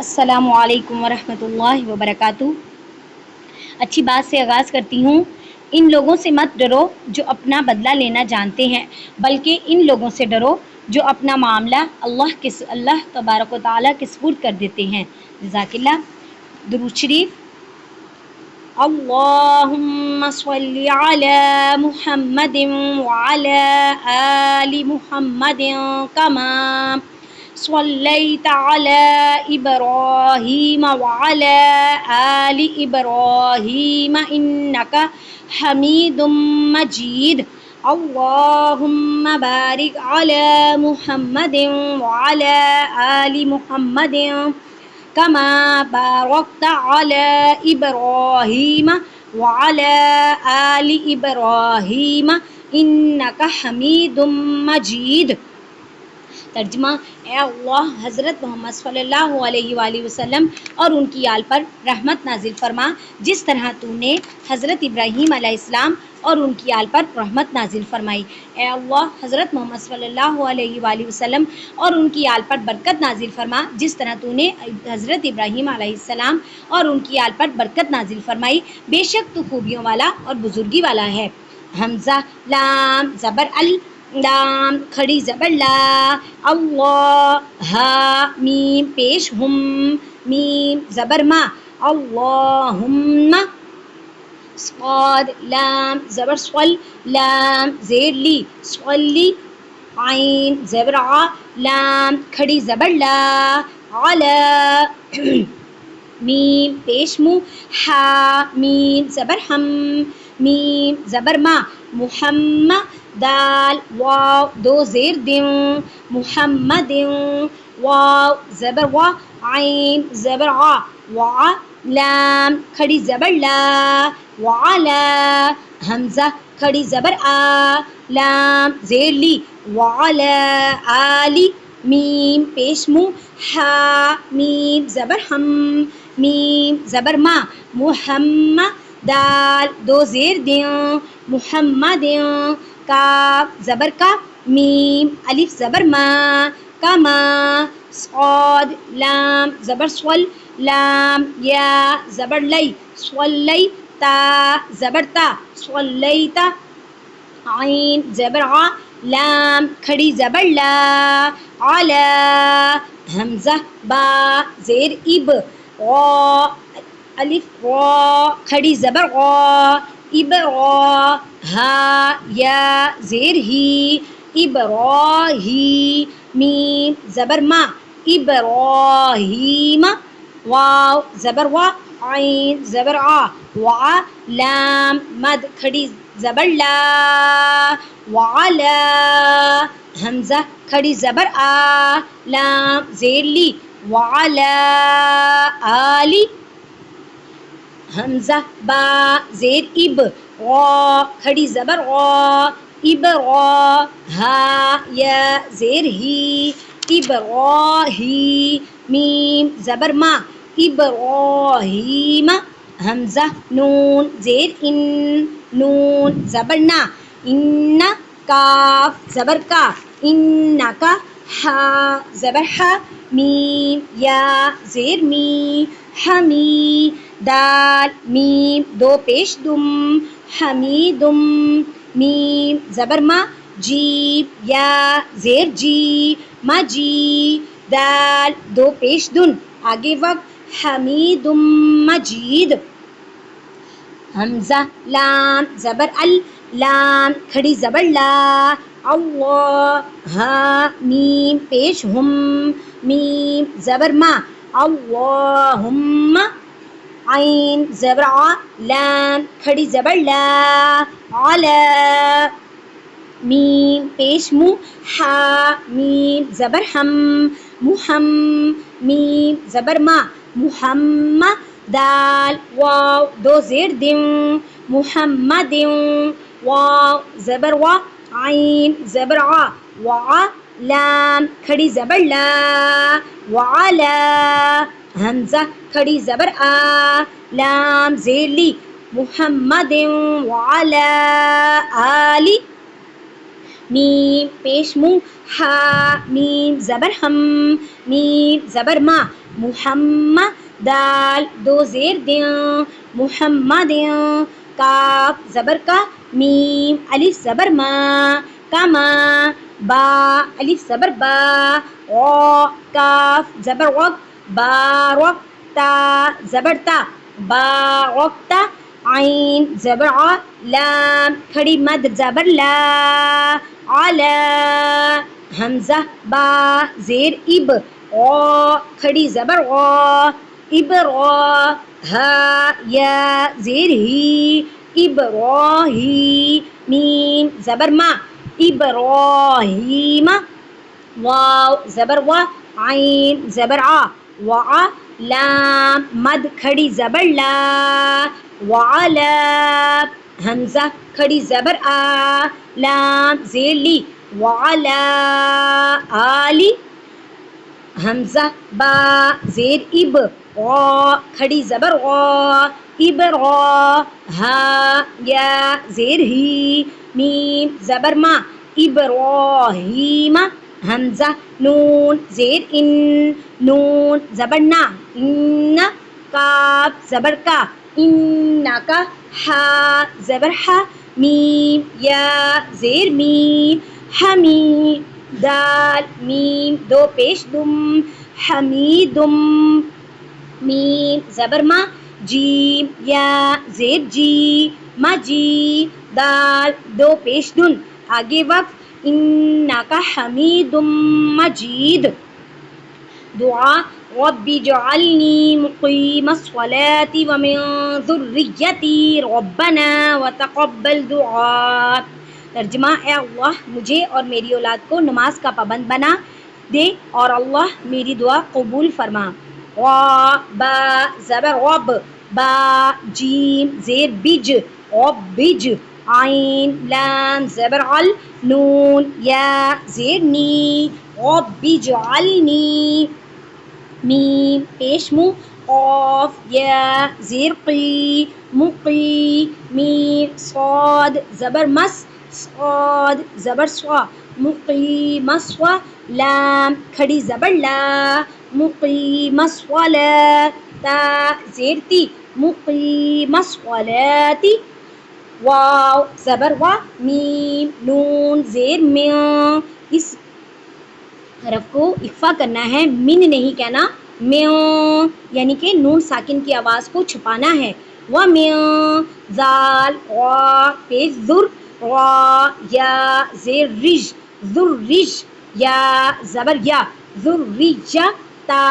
السلام علیکم ورحمۃ اللہ وبرکاتہ۔ اچھی بات سے آغاز کرتی ہوں۔ ان لوگوں سے مت ڈرو جو اپنا بدلہ لینا جانتے ہیں، بلکہ ان لوگوں سے ڈرو جو اپنا معاملہ اللہ تبارک و تعالیٰ کے سپرد کر دیتے ہیں۔ جزاک اللہ۔ درود شریف۔ اللہم صلی علی محمد وعلی آل محمد کما صلیت علی ابراہیم وعلی آل ابراہیم انک حمید مجید۔ اللہم بارک علی محمد وعلی آل محمد کما بارکت علی ابراہیم وعلی آل ابراہیم انک حمید مجید۔ ترجمہ: اے اللہ، حضرت محمد صلی اللہ علیہ وآلہ وسلم اور ان کی آل پر رحمت نازل فرما، جس طرح تو نے حضرت ابراہیم علیہ السلام اور ان کی آل پر رحمت نازل فرمائی۔ اے اللہ، حضرت محمد صلی اللہ علیہ وآلہ وسلم اور ان کی آل پر برکت نازل فرما، جس طرح تو نے حضرت ابراہیم علیہ السلام اور ان کی آل پر برکت نازل فرمائی۔ بے شک تو خوبیوں والا اور بزرگی والا ہے۔ حمزہ لام زبر ال، لام کھڑی زبر لا، اللہ ہا میم پیش ہم، میم زبر ما، اللہم صاد لام زبر صل، لام زیر لی، صلی عین زبر ع، لام کھڑی زبر لا، علی میم پیش مو، ہا میم زبر ہم، میم زبر ما، محمد دال واو دو زیر دیوں، محمد واو زبر وا، عین زبر ع، وع لام کھڑی زبر لا، وعلا حمزہ کھڑی زبر آ، لام زیر لی، وعلا آلی میم پیش مو، ہا میم زبر ہم، میم زبر ما، محمد دال دو زیر دیوں، محمد کاف زبر کا، میم الف زبر ما، کما صاد لام زبر صل، لام یا زبر لی، صلی تا زبر تا، صلیتا عین زبر ع، لام کھڑی زبر لا، علی حمزہ با زیر اب، غا الف غا کھڑی زبر غا، ابرا ہا یا زیر ہی، ابراہی میم زبر ما، ابراہیم واو زبر وا، عین زبر آ، وع لام مد کھڑی زبر لا، وعلا حمزہ کھڑی زبر آ، لام زیر لی، وعلا آلی حمزہ با زیر اب، غا کھڑی زبر غا، ابرا ہا یا زیر ہی، ابراہی میم زبر ما، ابراہیم حمزہ نون زیر ان، نون زبر نا، ان کاف زبر کا، انکا ہا زبر ہا، میم یا زیر می، حمی دال میم دو پیش دم، حمیدم میم زبر ما، جیم یا زیر جی، مجی دال دو پیش دن، آگے وقت، حمید مجید۔ حمزہ لام زبر ال، لام کھڑی زبر لا، اللہ ہا میم پیش ہم، میم زبر ما، اللہم عین زبر ع، لام کھڑی زبر لا، علی میم پیش مو، ہا میم زبر ہم، محم میم زبر ما، محمد دال واو دو زیر دیوں، محمد واو زبر وا، عین زبر ع، وع لام کھڑی زبر لا، وعلا حمزہ کھڑی زبر آ، لام زیر لی، محمد وعلا آلی میم پیش منہ ہا میم زبر ہم میم زبر ما محمد دال دو زیر دیں محمد کاف زبر کا میم الف زبر ما کما با الف زبر با کاف زبر وق بارکتا زبر تا بارکتا عین زبر ع لام کھڑی مد زبر لا علا حمزہ با زیر اب کھڑی زبر غ ابرا ہا یا زیر ہی ابراہی میم زبر ما ابراہیم واو زبر و عین زبر ع وع لام مد کھڑی زبر لا وعلا حمزہ کھڑی زبر آ لام زیر لی وعلا آلی حمزہ با زیر اب کھڑی زبر غ ابرا ہا یا زیر ہی میم زبر ما ابراہیم حمزہ نون زیر ان نون زبر نا ان کاف زبر کا ان کا ہا زبر ہا میم یا زیر میم حمیم دال میم دو پیش دم حمیدم میم زبر ما جیم یا زیر جی مجی دال دو پیش دن آگے وقت انکا حمید مجید دعا رب اجعلنی مقیم الصلاة ومن ذریتی ربنا وتقبل دعا ترجمہ اے اللہ مجھے اور میری اولاد کو نماز کا پابند بنا دے اور اللہ میری دعا قبول فرما با زبر رب با جیم زیر بج رب بج عین لام زبر عل نون یا زیر نی رب اجعلنی میم پیش منہ قاف یا زیر قی مقی میم صاد زبر مس صاد زبر سوا مقیم سوا لام کھڑی زبر لا مقیم الصلاة تا زیر تی مقیم الصلاة واو زبر وا میم نون زیر میں اس حرف کو اخفا کرنا ہے من نہیں کہنا میوں یعنی کہ نون ساکن کی آواز کو چھپانا ہے وَمِن زال را پیش ذر را یا زیر رج ذرج یا زبر یا ذرجہ تا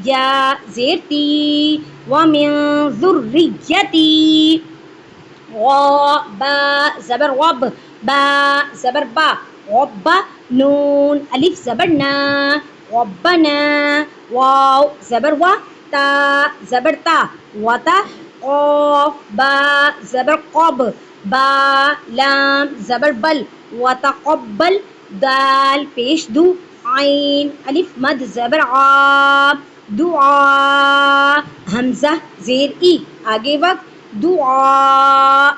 یا زیر تی وَمِن ذریتی غا با زبر غب با زبر با غب نون الف زبر نا ربنا واو زبر وا تا زبر تا وتا قاف با زبر قب با لام زبر بل وتقبل دال پیش دو عین الف مد زبر ع دعا حمزہ زیر ای آگے وقت دعا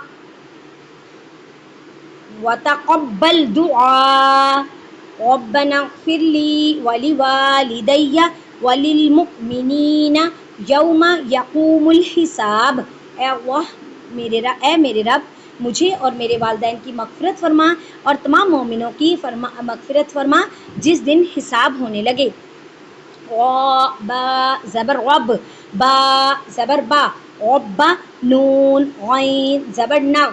وتقبل دعا ربنا اغفر لي ولوالدي وللمؤمنين يوم يقوم الحساب اے اللہ میرے رب مجھے اور میرے والدین کی مغفرت فرما اور تمام مومنوں کی مغفرت فرما جس دن حساب ہونے لگے با زبر رب با زبر با رب نون عین زبر نغ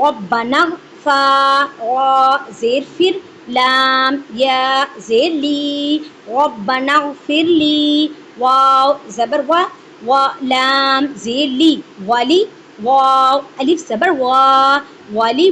ربنا فا زیر فر لام یا زیر لی ربنا اغفر لی واو زبر و لام زیر لی ولی واو الف زبر ولی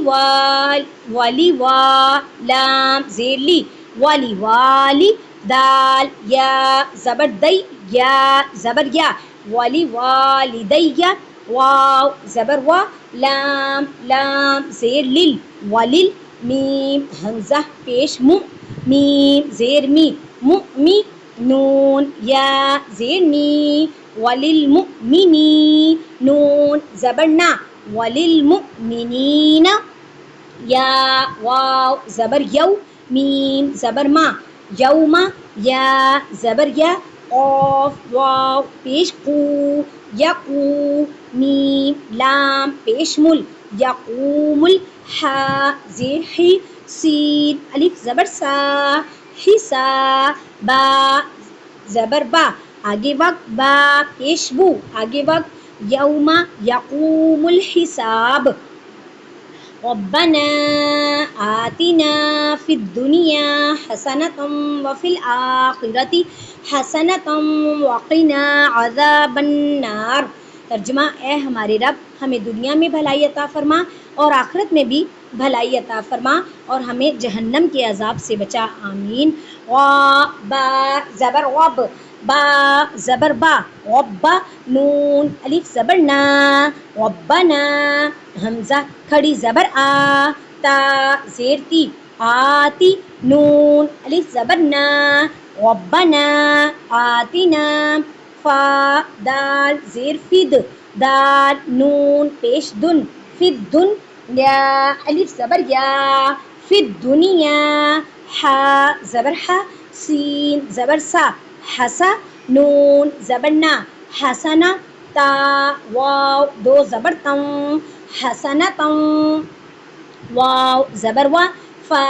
لام زیر لی ولی دال یا زبر دی یا زبر یا ولی والدی واو زبر و لام زیر لیل ولیل میم حمزہ پیش میم زیر می نون یا زیر نی وللمؤمنین نون زبر نا وللمؤمنین یا واو زبر یو، میم زبر ما، یوما، یا زبر یا، قاف واو پیش قو، یقو، میم لام پیش مل، یقوم، ہا زیر حی، سین الف زبر سا، حسا، با زبر با، آگے وقت با پیش بو، آگے وقت یوما یقوم الحساب. ربنا آتنا فی الدنیا حسنة وفی الآخرة حسنة وقنا عذاب النار. ترجمہ: اے ہمارے رب، ہمیں دنیا میں بھلائی عطا فرما اور آخرت میں بھی بھلائی عطا فرما اور ہمیں جہنم کے عذاب سے بچا، آمین. با زبر غب، با زبر با، غبا، نون الف زبر نا، ربنا، حمزہ کھڑی زبر آ، تا زیر تی، آتی، نون الف زبر نا، ربنا آتنا، فا دال زیر فد، دال نون پیش دن، فد دن، یا الف زبر یا، فد دنیا، ہا زبر ہا، سین زبر سا، حسا، نون زبر نا، حسنا، تا واو دو زبر تم، حسنتم، واو زبر وا، فا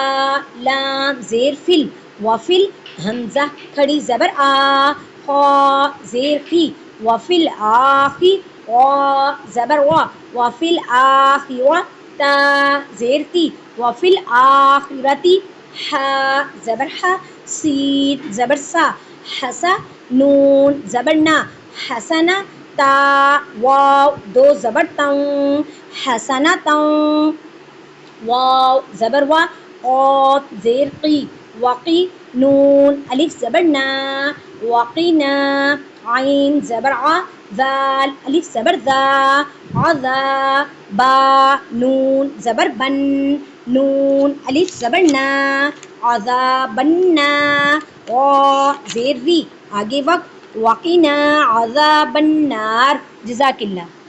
لام زیر فل، وفل، حمزہ کھڑی زبر آ، خا زیر خی، وفل آخی، غا زبر وا، وفل آخرہ، تا زیر تی، وفل آخرتی، ہا زبر ہا، سین زبر سا، حسا، نون زبر نا، حسنا، تا واو دو زبر تم، حسنتم، واو زبر وا، قاف زیر قی، وقی، نون الف زبر نا، وقینا، عین زبر ع، ذال الف زبر ذا، عذا، با نون زبر بن، نون الف زبر نا، عذابنا، غا زیر ری، آگے وقت، وقینا عذاب النار. جزاک اللہ.